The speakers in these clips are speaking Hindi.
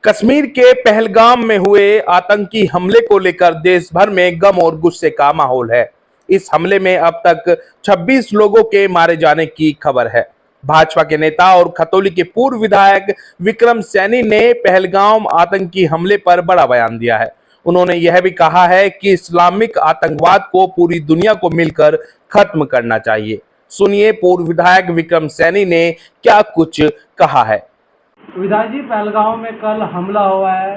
कश्मीर के पहलगाम में हुए आतंकी हमले को लेकर देश भर में गम और गुस्से का माहौल है। इस हमले में अब तक 26 लोगों के मारे जाने की खबर है। भाजपा के नेता और खतौली के पूर्व विधायक विक्रम सैनी ने पहलगाम आतंकी हमले पर बड़ा बयान दिया है। उन्होंने यह भी कहा है कि इस्लामिक आतंकवाद को पूरी दुनिया को मिलकर खत्म करना चाहिए। सुनिए पूर्व विधायक विक्रम सैनी ने क्या कुछ कहा है। विधायक जी, पहलगाम में कल हमला हुआ है,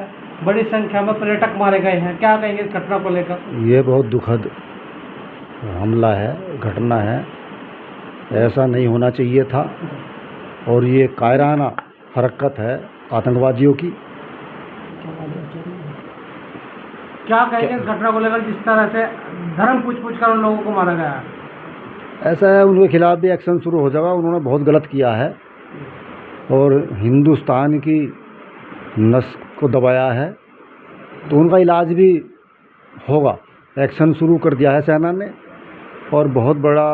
बड़ी संख्या में पर्यटक मारे गए हैं, क्या कहेंगे इस घटना को लेकर? ये बहुत दुखद हमला है, घटना है। ऐसा नहीं होना चाहिए था और ये कायराना हरकत है आतंकवादियों की। क्या कहेंगे इस घटना को लेकर, जिस तरह से धर्म पूछ कर उन लोगों को मारा गया है? ऐसा है, उनके खिलाफ भी एक्शन शुरू हो जाएगा। उन्होंने बहुत गलत किया है और हिंदुस्तान की नस्ल को दबाया है, तो उनका इलाज भी होगा। एक्शन शुरू कर दिया है सेना ने और बहुत बड़ा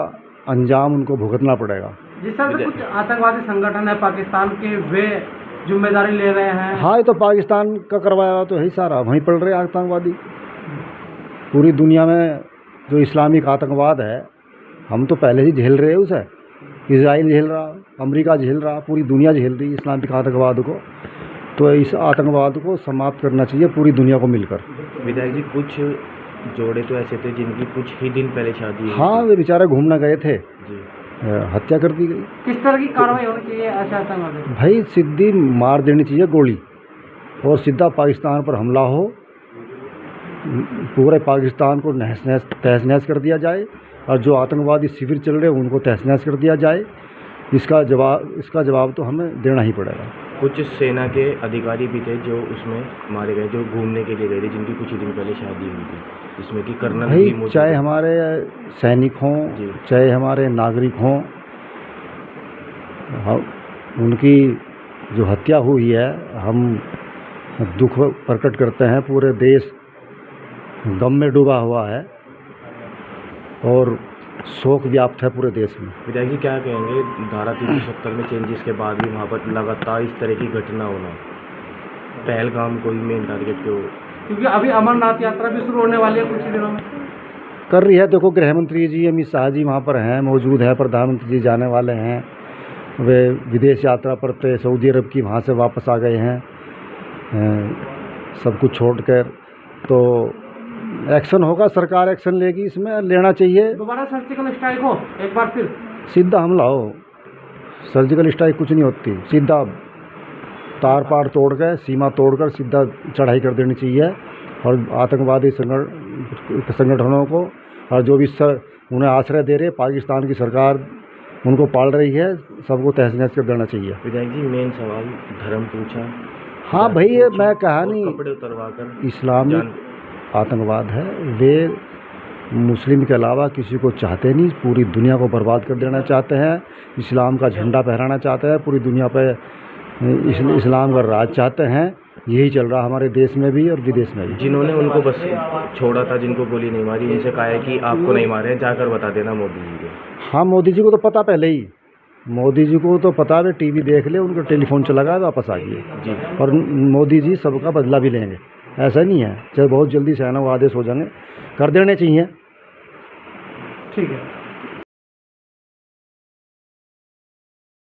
अंजाम उनको भुगतना पड़ेगा। जिस तरह से कुछ आतंकवादी संगठन है पाकिस्तान के, वे जिम्मेदारी ले रहे हैं। हाँ, ये तो पाकिस्तान का करवाया तो है सारा, वहीं पड़ रहे आतंकवादी। पूरी दुनिया में जो इस्लामिक आतंकवाद है, हम तो पहले ही झेल रहे हैं उसे। इजराइल झेल रहा, अमेरिका झेल रहा, पूरी दुनिया झेल रही है इस्लामिक आतंकवाद को। तो इस आतंकवाद को समाप्त करना चाहिए पूरी दुनिया को मिलकर। विधायक जी, कुछ जोड़े तो ऐसे थे जिनकी कुछ ही दिन पहले शादी हुई। हाँ, वे बेचारे घूमने गए थे जी, हत्या कर दी गई। किस तरह की कार्रवाई होनी चाहिए ऐसे आतंकवादी? भाई सीधी मार देनी चाहिए गोली और सीधा पाकिस्तान पर हमला हो, पूरे पाकिस्तान को तहस नहस कर दिया जाए और जो आतंकवादी शिविर चल रहे हैं उनको तहस नहस कर दिया जाए। इसका जवाब तो हमें देना ही पड़ेगा। कुछ सेना के अधिकारी भी थे जो उसमें मारे गए, जो घूमने के लिए गए थे, जिनकी कुछ ही दिन पहले शादी हुई थी, जिसमें कि कर्नल भी भाई चाहे हमारे सैनिक हों, चाहे हमारे नागरिक हों, उनकी जो हत्या हुई है, हम दुख प्रकट करते हैं। पूरे देश गम में डूबा हुआ है और शोक व्याप्त है पूरे देश में। विधायक जी, क्या कहेंगे धारा 370 में चेंजेस के बाद भी वहाँ पर लगातार इस तरह की घटना होना, पहलगाम को ही मेन टारगेट क्यों? क्योंकि अभी अमरनाथ यात्रा भी शुरू होने वाली है कुछ ही दिनों में। कर रही है। देखो, गृह मंत्री जी अमित शाह जी वहाँ पर हैं, मौजूद हैं। प्रधानमंत्री जी जाने वाले हैं, वे विदेश यात्रा पर थे, सऊदी अरब की, वहाँ से वापस आ गए हैं सब कुछ छोड़कर। तो एक्शन होगा, सरकार एक्शन लेगी, इसमें लेना चाहिए। दोबारा सर्जिकल स्ट्राइक हो, एक बार फिर सीधा हमला हो। सर्जिकल स्ट्राइक कुछ नहीं होती, सीधा तार पार तोड़कर, सीमा तोड़कर सीधा चढ़ाई कर देनी चाहिए। और आतंकवादी संगठनों को और जो भी उन्हें आश्रय दे रहे, पाकिस्तान की सरकार उनको पाल रही है, सबको तहस नहस कर देना चाहिए। विधायक जी, मेन सवाल धर्म पूछा। हाँ भाई, ये मैं कहानी कपड़े उतरवा कर इस्लामिक आतंकवाद है। वे मुस्लिम के अलावा किसी को चाहते नहीं, पूरी दुनिया को बर्बाद कर देना चाहते हैं। इस्लाम का झंडा फहराना चाहते हैं, पूरी दुनिया पे इस्लाम का राज चाहते हैं। यही चल रहा हमारे देश में भी और विदेश में भी। जिन्होंने उनको बस छोड़ा था, जिनको गोली नहीं मारी, उनसे कहा है कि आपको नहीं मारे हैं, जाकर बता देना मोदी जी को। हाँ, मोदी जी को तो पता पहले ही, मोदी जी को तो पता है, टीवी देख ले, उनका टेलीफोन चला गया, वापस आ गए जी। और मोदी जी सबका बदला भी लेंगे। ऐसा नहीं है, चाहे बहुत जल्दी सेना को आदेश हो जाएंगे, कर देने चाहिए। ठीक है।